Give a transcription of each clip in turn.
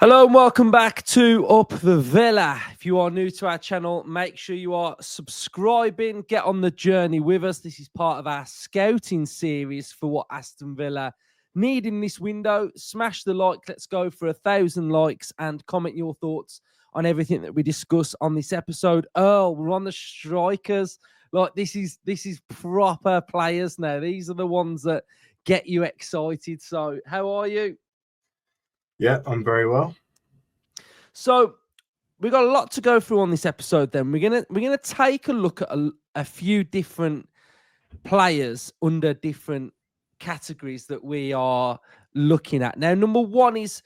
Hello and welcome back to Up the Villa. If you are new to our channel, make sure you are subscribing. Get on the journey with us. This is part of our scouting series for what Aston Villa need in this window. Smash the like. Let's go for 1,000 likes and comment your thoughts on everything that we discuss on this episode. Earl, we're on the strikers. Like this is proper players now. These are the ones that get you excited. So, how are you? Yeah, I'm very well. So we got a lot to go through on this episode. Then we're gonna take a look at a few different players under different categories that we are looking at. Now, number one is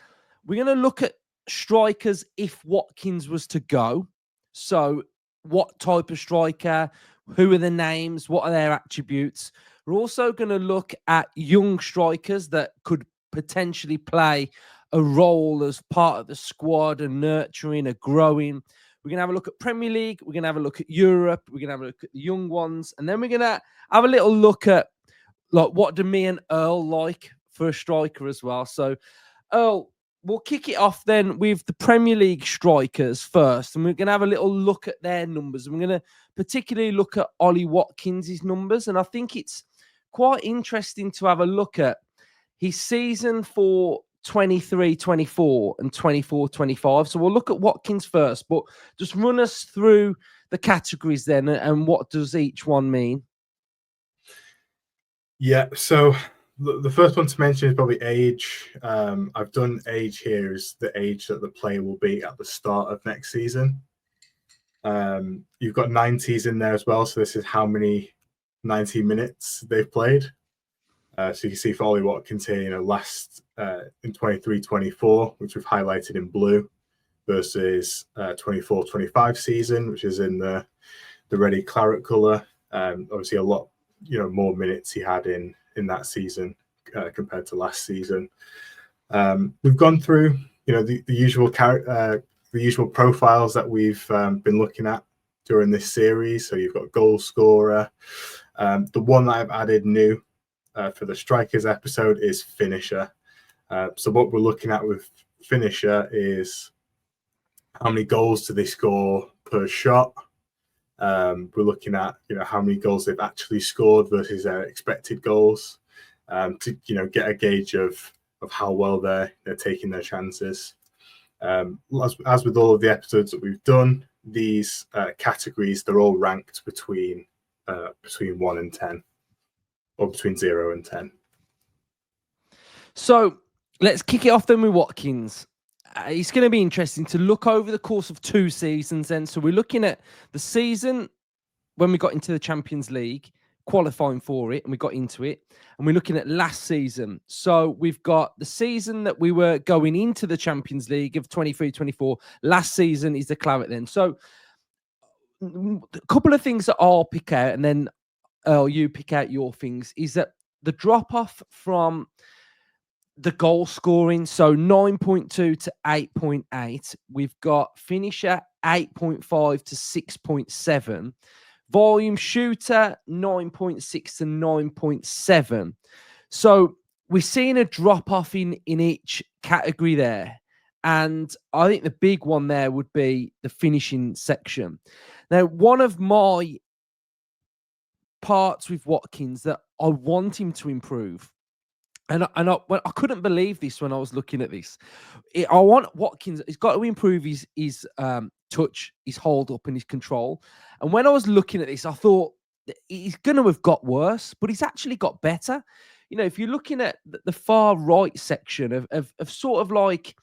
we're gonna look at strikers if Watkins was to go. So, what type of striker? Who are the names? What are their attributes? We're also going to look at young strikers that could potentially play a role as part of the squad and nurturing, and growing. We're going to have a look at Premier League. We're going to have a look at Europe. We're going to have a look at the young ones. And then we're going to have a little look at like what do me and Earl like for a striker as well. So, Earl, we'll kick it off then with the Premier League strikers first. And we're going to have a little look at their numbers. And we're going to particularly look at Ollie Watkins' numbers. And I think it's quite interesting to have a look at his season for 23-24 and 24-25. So we'll look at Watkins first, but just run us through the categories then and what does each one mean? Yeah, so the first one to mention is probably age. I've done age here is the age that the player will be at the start of next season. You've got 90s in there as well, so this is how many 90 minutes they've played. So you can see for Ollie Watkins here, last in 23-24, which we've highlighted in blue, versus 24-25 season, which is in the reddy claret colour. Obviously, a lot more minutes he had in that season compared to last season. We've gone through the usual profiles that we've been looking at during this series. So you've got goal scorer. The one that I've added new for the strikers episode is finisher. So what we're looking at with finisher is how many goals do they score per shot. We're looking at how many goals they've actually scored versus their expected goals, to get a gauge of how well they're taking their chances. As with all of the episodes that we've done, these categories, they're all ranked between 1 and 10, or between 0 and 10. So let's kick it off then with Watkins. It's going to be interesting to look over the course of 2 seasons then. So we're looking at the season when we got into the Champions League, qualifying for it, and we got into it. And we're looking at last season. So we've got the season that we were going into the Champions League of 23-24. Last season is the claret then. So a couple of things that I'll pick out, and then you pick out your things, is that the drop-off from the goal scoring, so 9.2 to 8.8. We've got finisher 8.5 to 6.7. Volume shooter 9.6 to 9.7. So we're seeing a drop off in each category there. And I think the big one there would be the finishing section. Now, one of my parts with Watkins that I want him to improve, and I couldn't believe this when I was looking at this. I want Watkins, he's got to improve his touch, his hold up, and his control. And when I was looking at this, I thought he's going to have got worse, but he's actually got better. If you're looking at the far right section of sort of like,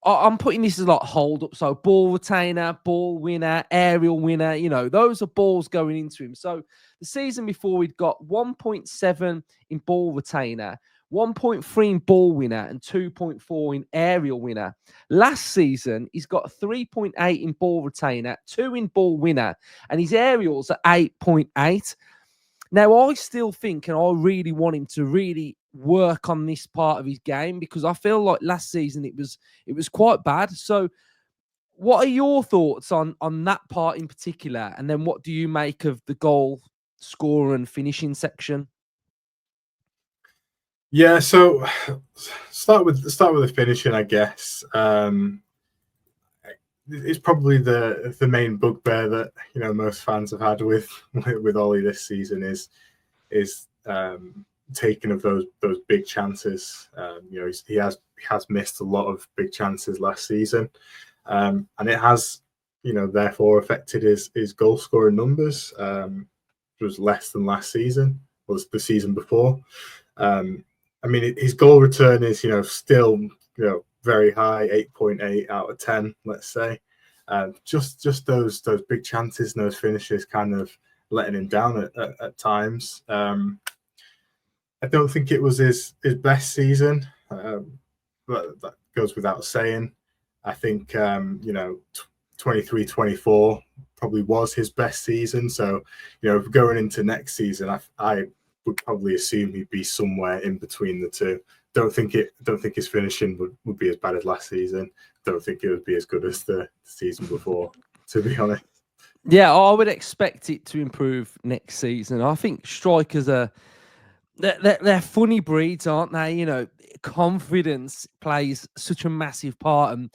I'm putting this as like hold up. So ball retainer, ball winner, aerial winner, those are balls going into him. So the season before, we'd got 1.7 in ball retainer, 1.3 in ball winner, and 2.4 in aerial winner. Last season, he's got 3.8 in ball retainer, 2 in ball winner, and his aerials are 8.8. Now, I still think, and I really want him to really work on this part of his game, because I feel like last season it was quite bad. So what are your thoughts on that part in particular? And then what do you make of the goal scorer and finishing section? Yeah, so start with the finishing, I guess. It's probably the main bugbear that most fans have had with Ollie this season is taking of those big chances. He has missed a lot of big chances last season, and it has therefore affected his goal scoring numbers. It was less than last season, was the season before. I mean, his goal return is still very high, 8.8 out of 10, let's say. Just those big chances and those finishes kind of letting him down at times. I don't think it was his best season, but that goes without saying. I think 23-24 probably was his best season. So going into next season, I would probably assume he'd be somewhere in between the two. Don't think his finishing would be as bad as last season. Don't think it would be as good as the season before, to be honest. Yeah, I would expect it to improve next season. I think strikers are they're funny breeds, aren't they? Confidence plays such a massive part. And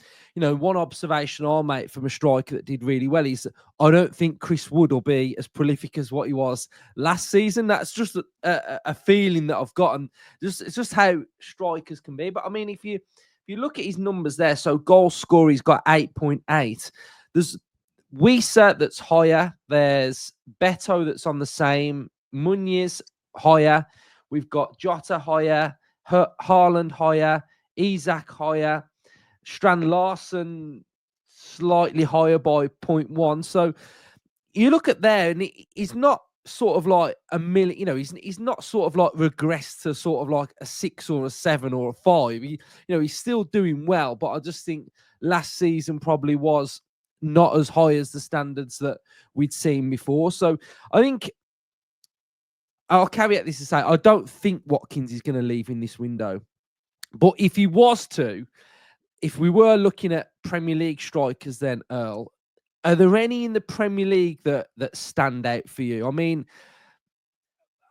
one observation I'll make from a striker that did really well is that I don't think Chris Wood will be as prolific as what he was last season. That's just a feeling that I've gotten. It's just how strikers can be. But I mean, if you look at his numbers there, so goal score, he's got 8.8. There's Wieser that's higher. There's Beto that's on the same. Muniz higher. We've got Jota higher, Haaland higher, Isak higher, Strand Larsen slightly higher by 0.1. So you look at there, and he's not sort of like a million. He's not sort of like regressed to sort of like a 6 or a 7 or a 5. He's still doing well, but I just think last season probably was not as high as the standards that we'd seen before. So I think I'll caveat this to say I don't think Watkins is going to leave in this window. But if he was to, if we were looking at Premier League strikers, then Earl, are there any in the Premier League that stand out for you? I mean,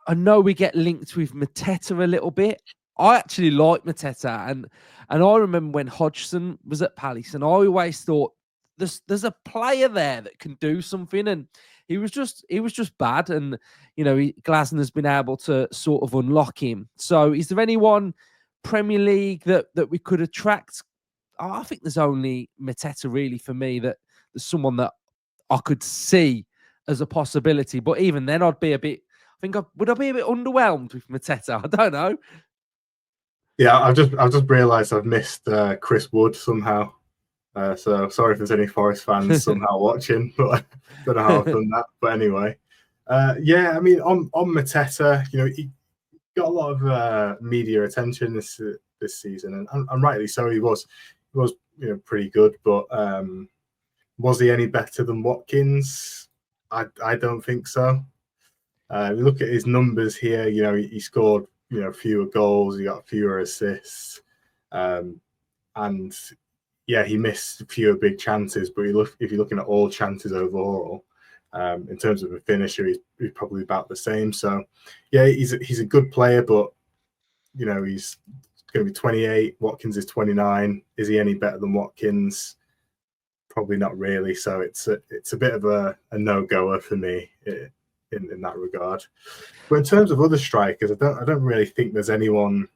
I know we get linked with Mateta a little bit. I actually like Mateta, and I remember when Hodgson was at Palace, and I always thought there's a player there that can do something, and he was just bad, and Glasner's been able to sort of unlock him. So, is there anyone Premier League that we could attract? I think there's only Mateta really for me that there's someone that I could see as a possibility, but even then, I'd be a bit. Would I be a bit underwhelmed with Mateta? I don't know. Yeah, I've just realised I've missed Chris Wood somehow. So sorry if there's any Forest fans somehow watching, but I don't know how I've done that. But anyway, yeah, I mean, on Mateta, he got a lot of media attention this season, and rightly so. He was pretty good, but was he any better than Watkins? I don't think so. We look at his numbers here. He scored fewer goals, he got fewer assists, and yeah, he missed fewer big chances. But if you're looking at all chances overall, in terms of a finisher, he's probably about the same. So yeah, he's a good player, but he's going to be 28. Watkins is 29. Is he any better than Watkins? Probably not really. So it's a bit of a no-goer for me in that regard. But in terms of other strikers, I don't really think there's anyone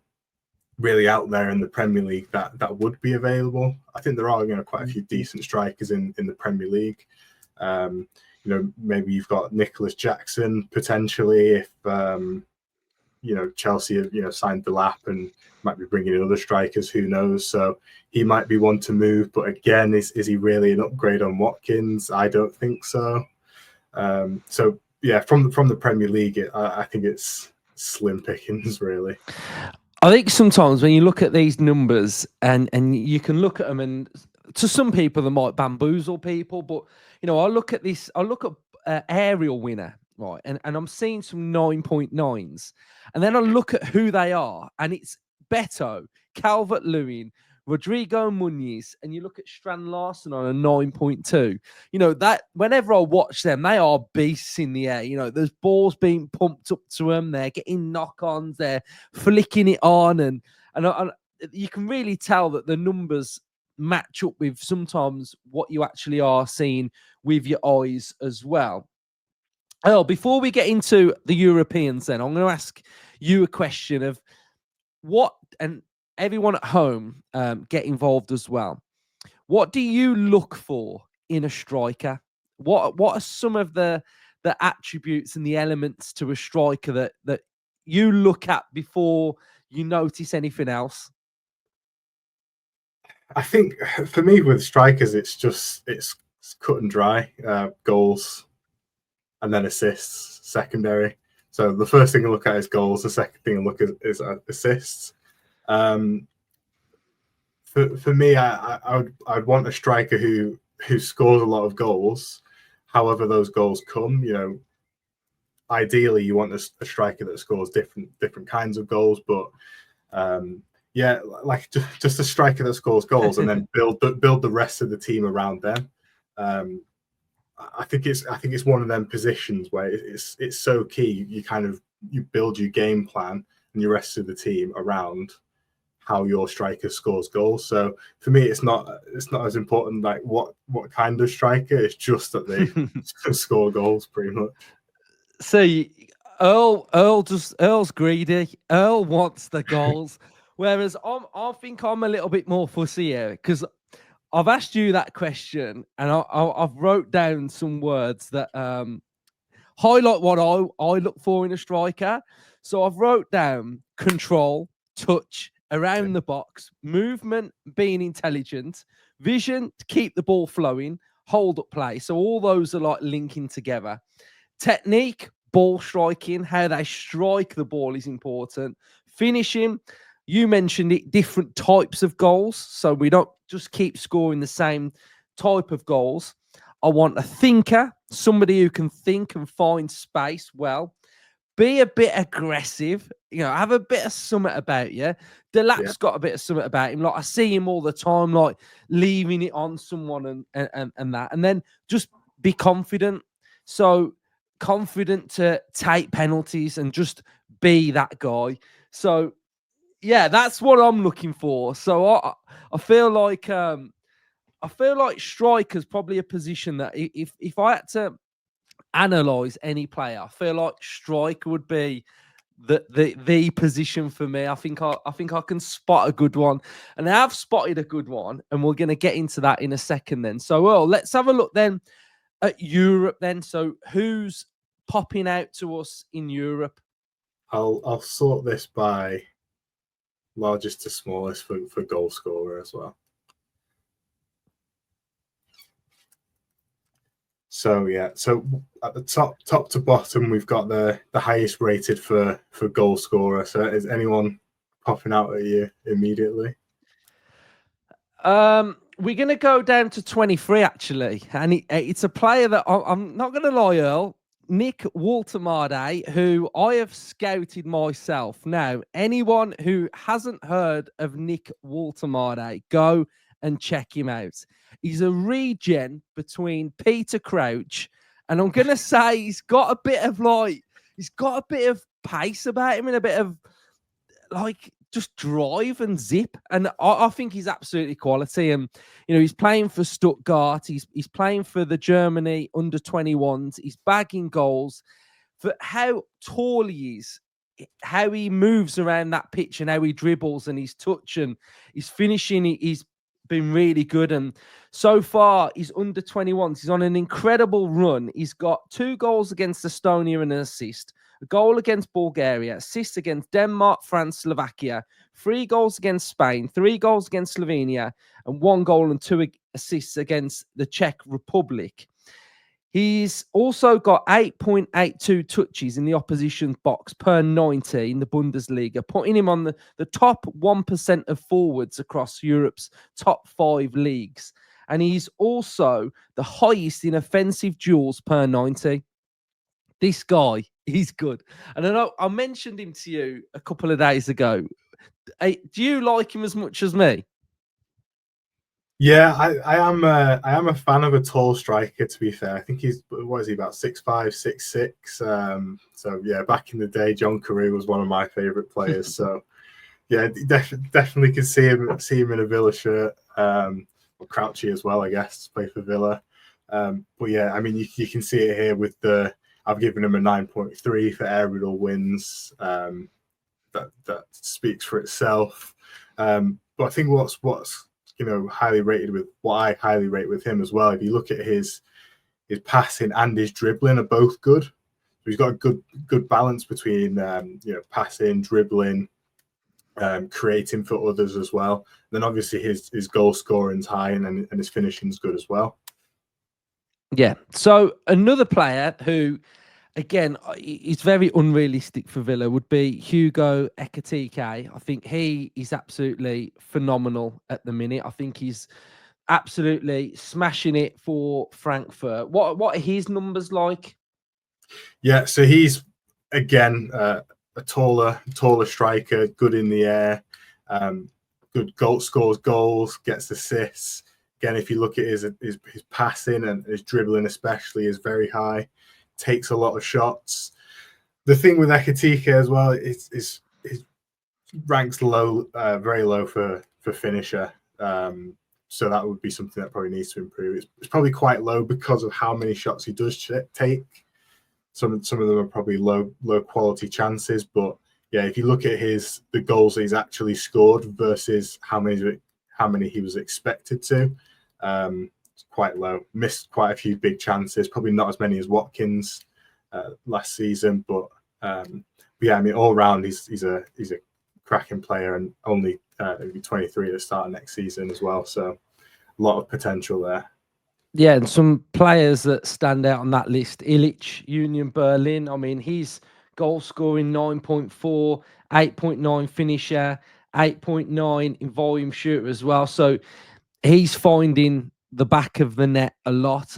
really out there in the Premier League that would be available. I think there are quite a few decent strikers in the Premier League. Maybe you've got Nicholas Jackson potentially if Chelsea have signed Delap and might be bringing in other strikers. Who knows? So he might be one to move. But again, is he really an upgrade on Watkins? I don't think so. So yeah, from the Premier League, I think it's slim pickings, really. I think sometimes when you look at these numbers and you can look at them, and to some people they might bamboozle people, but I look at this, I look at aerial winner, right, and I'm seeing some 9.9s, and then I look at who they are, and it's Beto, Calvert-Lewin, Rodrigo Muniz, and you look at Strand Larson on a 9.2. You know, that whenever I watch them, they are beasts in the air. You know, there's balls being pumped up to them. They're getting knock-ons. They're flicking it on, and you can really tell that the numbers match up with sometimes what you actually are seeing with your eyes as well. Oh, before we get into the Europeans, then I'm going to ask you a question of what, and everyone at home get involved as well. What do you look for in a striker? What are some of the attributes and the elements to a striker that you look at before you notice anything else? I think for me with strikers, it's cut and dry. Goals and then assists, secondary. So the first thing I look at is goals. The second thing I look at is assists. For me, I'd want a striker who scores a lot of goals. However, those goals come, you know, ideally you want a striker that scores different kinds of goals, but yeah, like just a striker that scores goals and then build the rest of the team around them. I think it's one of them positions where it's so key. You build your game plan and your rest of the team around how your striker scores goals. So for me, it's not as important like what kind of striker. It's just that they score goals, pretty much. See, Earl's greedy. Earl wants the goals, whereas I think I'm a little bit more fussy here because I've asked you that question and I've wrote down some words that highlight what I look for in a striker. So I've wrote down control, touch, around the box, movement, being intelligent, vision to keep the ball flowing, hold up play. So all those are like linking together. Technique, ball striking, how they strike the ball is important. Finishing, you mentioned it, different types of goals. So we don't just keep scoring the same type of goals. I want a thinker, somebody who can think and find space well. Be a bit aggressive, you know, have a bit of something about you. Delap's got a bit of something about him. Like I see him all the time, like leaving it on someone and that. And then just be confident. So confident to take penalties and just be that guy. So yeah, that's what I'm looking for. So I feel like striker's probably a position that if I had to analyze any player, I feel like striker would be the position for me. I think I can spot a good one, and I have spotted a good one, and we're going to get into that in a second. Then, so Earl, let's have a look then at Europe. Then, so who's popping out to us in Europe? I'll sort this by largest to smallest for goal scorer as well. So yeah, so at the top to bottom, we've got the highest rated for goal scorer. So is anyone popping out at you immediately? We're going to go down to 23 actually, and it's a player that I'm not going to lie, Earl. Nick Woltemade, who I have scouted myself. Now, anyone who hasn't heard of Nick Woltemade, go and check him out. He's a regen between Peter Crouch, and I'm going to say he's got a bit of pace about him and a bit of like just drive and zip. And I think he's absolutely quality. And, you know, he's playing for Stuttgart. He's playing for the Germany under 21s. He's bagging goals. For how tall he is, how he moves around that pitch and how he dribbles and his touch and his finishing, he's been really good. And so far, he's under 21s. He's on an incredible run. He's got 2 goals against Estonia and an assist. A goal against Bulgaria, assists against Denmark, France, Slovakia, 3 goals against Spain, 3 goals against Slovenia, and 1 goal and 2 assists against the Czech Republic. He's also got 8.82 touches in the opposition's box per 90 in the Bundesliga, putting him on the top 1% of forwards across Europe's top 5 leagues. And he's also the highest in offensive duels per 90. This guy, he's good. And I know I mentioned him to you a couple of days ago. Do you like him as much as me? Yeah, I am a fan of a tall striker. To be fair, I think he's what is he about 6'5", 6'6". So yeah, back in the day, John Carew was one of my favorite players. So yeah, definitely can see him in a Villa shirt. Or Crouchy as well, I guess, play for Villa. But yeah, I mean, you can see it here with the. I've given him a 9.3 for aerial wins. That speaks for itself. But I think what's highly rated with what I highly rate with him as well. If you look at his passing and his dribbling are both good. So he's got a good balance between passing, dribbling, creating for others as well. And then obviously his goal scoring's high and his finishing's good as well. Yeah. So another player who, again, he's very unrealistic for Villa would be Hugo Ekitike. I think he is absolutely phenomenal at the minute. I think he's absolutely smashing it for Frankfurt. What are his numbers like? Yeah, so he's again a taller striker, good in the air, good scores goals, gets assists. Again, if you look at his passing and his dribbling, especially, is very high. Takes a lot of shots. The thing with Ekitike as well is his ranks low, very low for finisher. So that would be something that probably needs to improve. It's probably quite low because of how many shots he does take. Some of them are probably low quality chances, but yeah, if you look at the goals that he's actually scored versus how many he was expected to, it's quite low. Missed quite a few big chances, probably not as many as Watkins last season, but yeah, I mean all round he's a cracking player and only 23 at the start of next season as well, so a lot of potential there. Yeah, and some players that stand out on that list: Illich, Union Berlin. I mean, he's goal scoring 9.4, 8.9 finisher, 8.9 in volume shooter as well. So he's finding the back of the net a lot.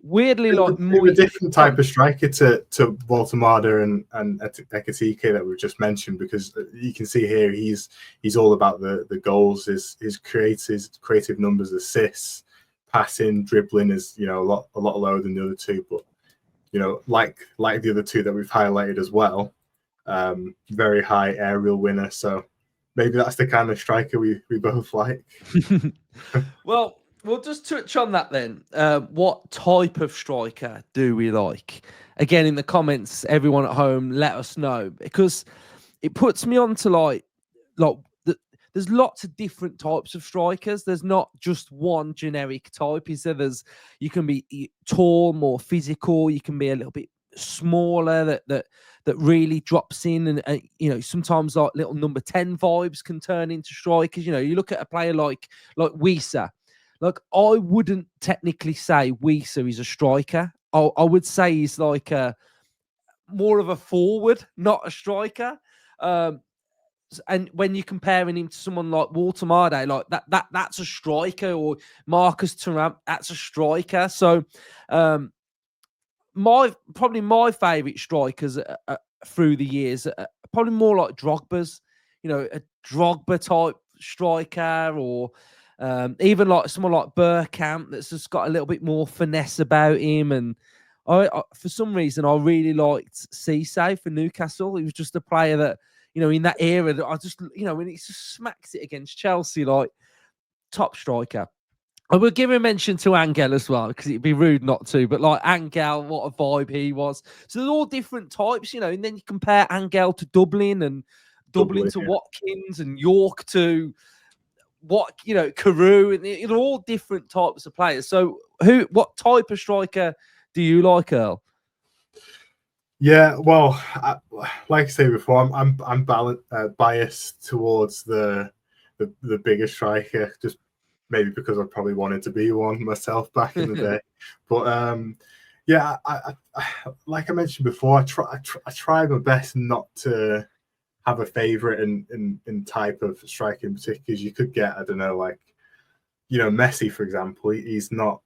Weirdly, like a different type of striker to Woltemade and Ekitike that we've just mentioned, because you can see here he's all about the goals, his creative numbers, assists, passing, dribbling is a lot lower than the other two, but like the other two that we've highlighted as well, very high aerial winner. So maybe that's the kind of striker we both like. Well, we'll just touch on that then. What type of striker do we like? Again, in the comments, everyone at home, let us know, because it puts me on to there's lots of different types of strikers. There's not just one generic type. You can be tall, more physical. You can be a little bit smaller that really drops in, and sometimes like little number 10 vibes can turn into strikers. You look at a player like Wieser. Like, I wouldn't technically say Wieser is a striker. I would say he's like more of a forward, not a striker. And when you're comparing him to someone like Woltemade, like that's a striker, or Marcus Thuram, that's a striker. So my favorite strikers through the years are probably more like Drogba's, a Drogba type striker, or even like someone like Bergkamp that's just got a little bit more finesse about him. And I for some reason, I really liked Cisse for Newcastle. He was just a player that, in that era, that I just, when he just smacks it against Chelsea, like top striker. I will give a mention to Angel as well, because it'd be rude not to. But like Angel, what a vibe he was. So there's all different types, and then you compare Angel to Dublin, and Dublin to Watkins, and York to Carew, and they're all different types of players. So what type of striker do you like, Earl? Yeah, well, like I say before, I'm biased towards the bigger striker, just maybe because I probably wanted to be one myself back in the day. But yeah, I like I mentioned before, I try my best not to have a favorite in type of striker in particular, because you could get, I don't know, like Messi, for example. He's not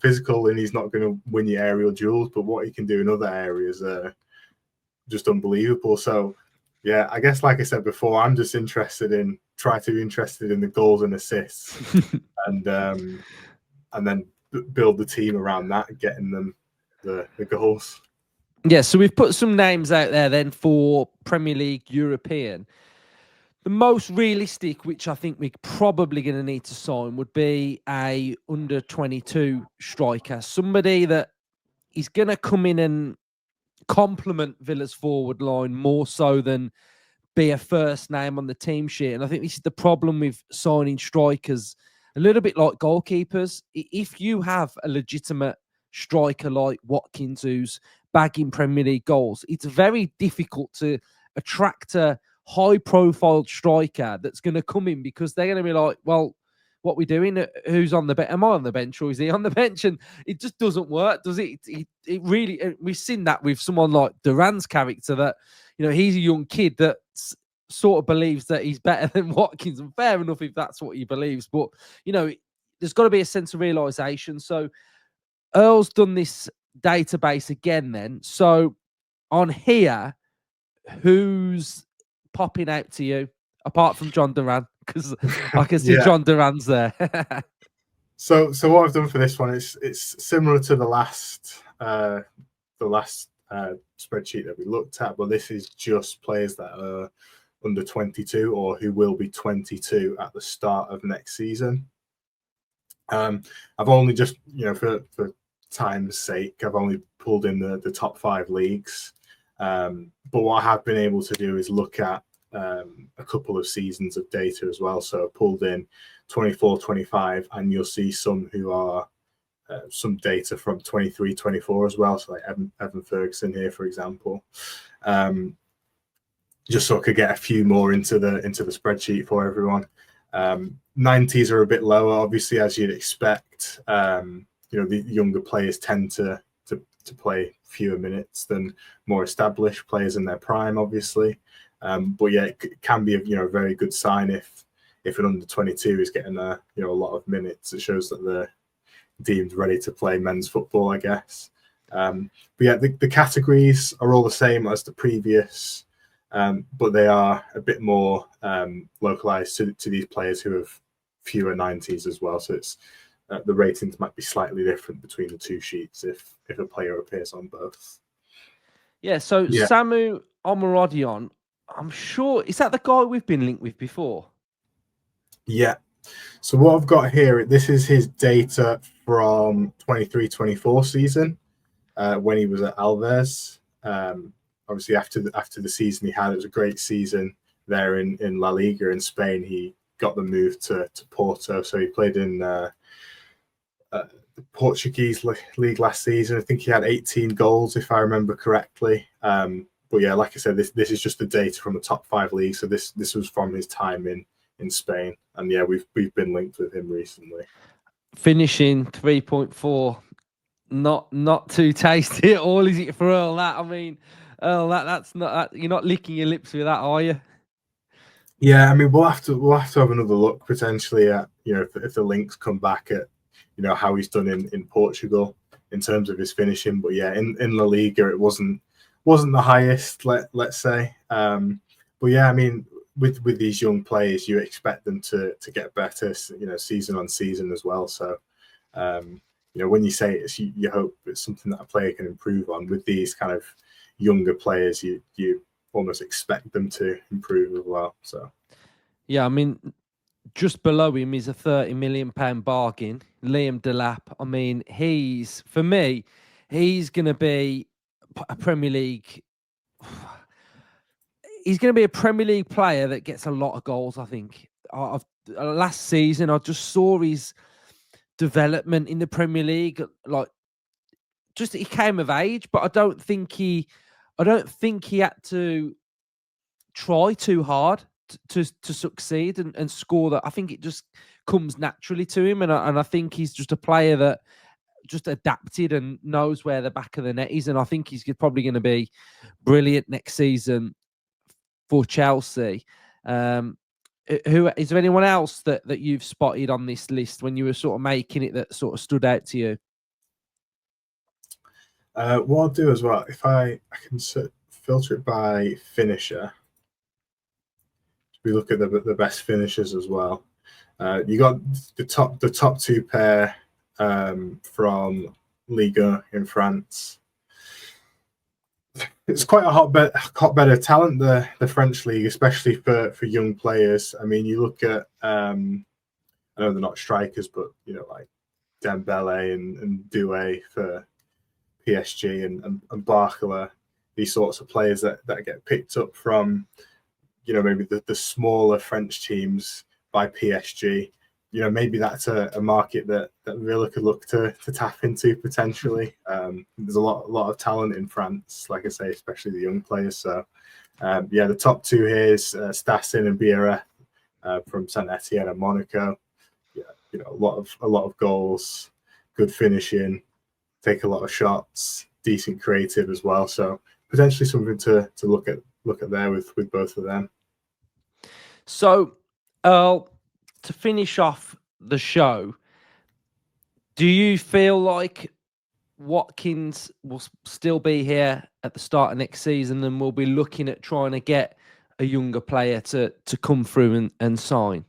physical and he's not going to win you aerial duels, but what he can do in other areas are just unbelievable. So yeah, I guess like I said before, I'm just interested in try to be interested in the goals and assists, and then build the team around that, getting them the goals. Yeah, so we've put some names out there then for Premier League European. The most realistic, which I think we're probably going to need to sign, would be a under 22 striker, somebody that is going to come in and complement Villa's forward line more so than be a first name on the team sheet. And I think this is the problem with signing strikers, a little bit like goalkeepers. If you have a legitimate striker like Watkins who's bagging Premier League goals, it's very difficult to attract a high-profile striker that's going to come in, because they're going to be like, well, what we doing? Who's on the bench? Am I on the bench, or is he on the bench? And it just doesn't work, does it? It really, we've seen that with someone like Duran's character, that, you know, he's a young kid that sort of believes that he's better than Watkins, and fair enough if that's what he believes. But, you know, there's got to be a sense of realization. So Earl's done this database again then. So on here, who's popping out to you apart from John Duran? Because I can see John Duran's there. So what I've done for this one is it's similar to the last spreadsheet that we looked at, but this is just players that are under 22 or who will be 22 at the start of next season. I've only just, you know, for time's sake, I've only pulled in the top 5 leagues. But what I have been able to do is look at a couple of seasons of data as well. So I pulled in 24-25, and you'll see some who are some data from 23-24 as well. So like Evan Ferguson here, for example, just so I could get a few more into the spreadsheet for everyone. 90s are a bit lower, obviously, as you'd expect. You know, the younger players tend to play fewer minutes than more established players in their prime, obviously. But yeah, it can be a very good sign if an under 22 is getting a lot of minutes. It shows that they're deemed ready to play men's football, I guess. But yeah, the categories are all the same as the previous, but they are a bit more localized to these players who have fewer 90s as well. So it's the ratings might be slightly different between the two sheets if a player appears on both. Yeah, so Samu Omarodion, I'm sure, is that the guy we've been linked with before? Yeah. So what I've got here, this is his data from 23-24 season when he was at Alves. Obviously, after the season he had, it was a great season there in La Liga in Spain. He got the move to Porto, so he played in the Portuguese league last season. I think he had 18 goals, if I remember correctly. But yeah, like I said, this is just the data from the top 5 leagues. So this was from his time in Spain, and yeah, we've been linked with him recently. Finishing 3.4, not too tasty at all, is it, for Earl? That, I mean, Earl, that's not that, you're not licking your lips with that, are you? Yeah, I mean, we'll have to have another look potentially at, you know, if the links come back at, you know, how he's done in Portugal in terms of his finishing. But yeah, in La Liga it wasn't the highest, let's say. But yeah, I mean, with these young players, you expect them to get better, you know, season on season as well. So you know, when you say it, you hope it's something that a player can improve on. With these kind of younger players, you almost expect them to improve as well. So yeah, I mean, just below him is a £30 million bargain, Liam Delap. I mean, for me, he's going to be a Premier League. He's going to be a Premier League player that gets a lot of goals, I think. Last season, I just saw his development in the Premier League. Like, just he came of age, but I don't think he had to try too hard to succeed and score. That, I think it just comes naturally to him, and I think he's just a player that just adapted and knows where the back of the net is, and I think he's probably going to be brilliant next season for Chelsea. Who is there anyone else that you've spotted on this list when you were sort of making it that sort of stood out to you? What I'll do as well, if I can filter it by finisher, we look at the best finishers as well. You got the top two pair from Liga in France. It's quite a hotbed of talent, the French league, especially for young players. I mean, you look at I know they're not strikers, but like Dembele and Doué for PSG and Barcola, these sorts of players that get picked up from maybe the smaller French teams by PSG. Maybe that's a market that Villa could look to tap into potentially. There's a lot of talent in France, like I say, especially the young players. So the top two here is Stassin and Biarritz from Saint Etienne and Monaco. Yeah, a lot of goals, good finishing, take a lot of shots, decent creative as well. So potentially something to look at there with both of them. So, Earl, to finish off the show, do you feel like Watkins will still be here at the start of next season, and we'll be looking at trying to get a younger player to come through and sign?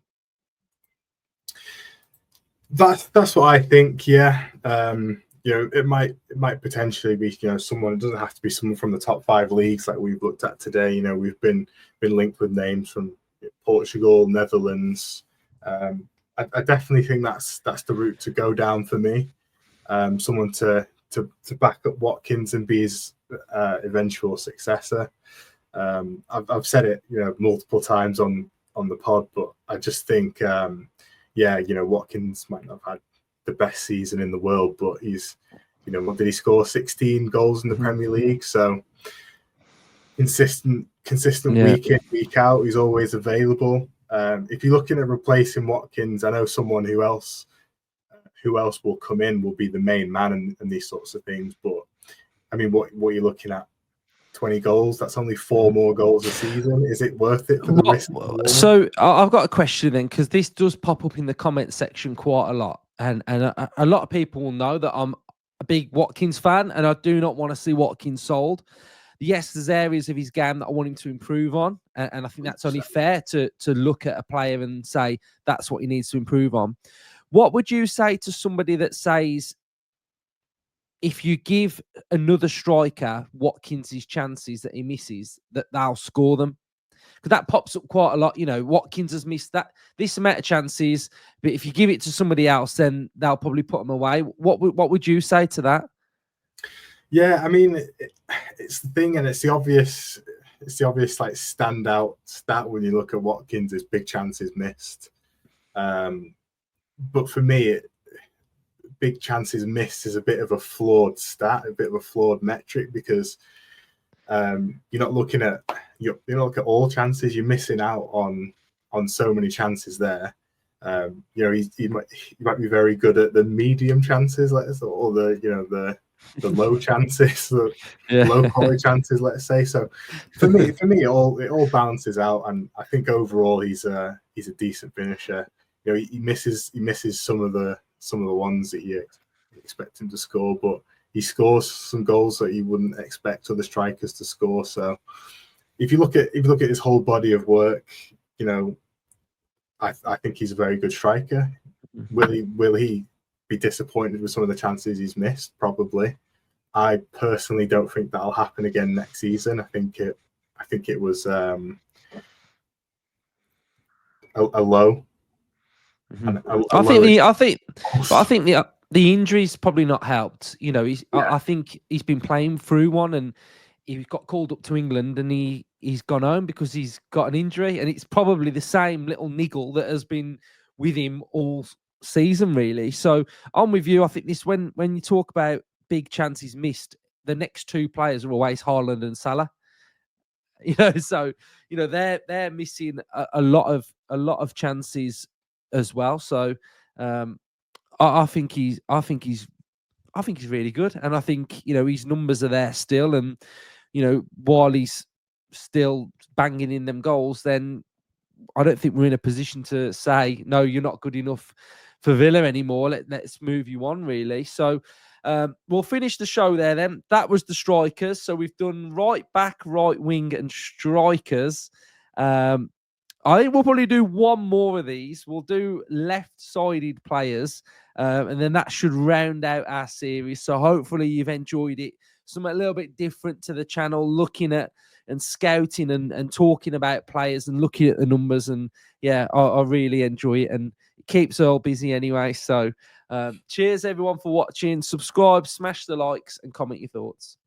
That's what I think. Yeah, it might potentially be someone. It doesn't have to be someone from the top 5 leagues like we've looked at today. We've been linked with names from Portugal, Netherlands. I definitely think that's the route to go down for me. Someone to back up Watkins and be his eventual successor. I've said it multiple times on the pod, but I just think Watkins might not have had the best season in the world, but he's what did he score? 16 goals in the Premier League. So consistent week in, week out. He's always available. If you're looking at replacing Watkins, I know someone who else will come in will be the main man and these sorts of things. But I mean, what you're looking at? 20 goals. That's only 4 more goals a season. Is it worth it for the risk? So I've got a question then, because this does pop up in the comment section quite a lot, and a lot of people will know that I'm a big Watkins fan, and I do not want to see Watkins sold. Yes, there's areas of his game that I want him to improve on, and I think that's only fair to look at a player and say that's what he needs to improve on. What would you say to somebody that says, if you give another striker Watkins his chances that he misses, that they'll score them? Because that pops up quite a lot. Watkins has missed this amount of chances, but if you give it to somebody else, then they'll probably put them away. What would you say to that? Yeah, I mean, it's the thing, and it's the obvious like standout stat when you look at Watkins is big chances missed. But for me, big chances missed is a bit of a flawed stat, a bit of a flawed metric, because you're not looking at all chances. You're missing out on so many chances there. He might be very good at the medium chances, or the low chances, the low quality chances, let's say. So for me, it all balances out, and I think overall he's a decent finisher. He misses some of the ones that you expect him to score, but he scores some goals that you wouldn't expect other strikers to score. So if you look at his whole body of work, I think he's a very good striker. Will he be disappointed with some of the chances he's missed? Probably. I personally don't think that'll happen again next season. I think it was a low. I think the injury's probably not helped. I think he's been playing through one, and he got called up to England, and he's gone home because he's got an injury, and it's probably the same little niggle that has been with him all season, really. So I'm with you. I think when you talk about big chances missed, the next 2 players are always Haaland and Salah. So they're missing a lot of chances as well. So I think he's really good, and I think his numbers are there still, and while he's still banging in them goals, then I don't think we're in a position to say no, you're not good enough for Villa anymore. Let's move you on, really. So we'll finish the show there then. That was the strikers. So we've done right back, right wing, and strikers. I think we'll probably do one more of these. We'll do left-sided players, and then that should round out our series. So hopefully you've enjoyed it. Something a little bit different to the channel, looking at and scouting and talking about players and looking at the numbers. And yeah, I really enjoy it, and it keeps Earl busy anyway. So cheers everyone for watching. Subscribe, smash the likes, and comment your thoughts.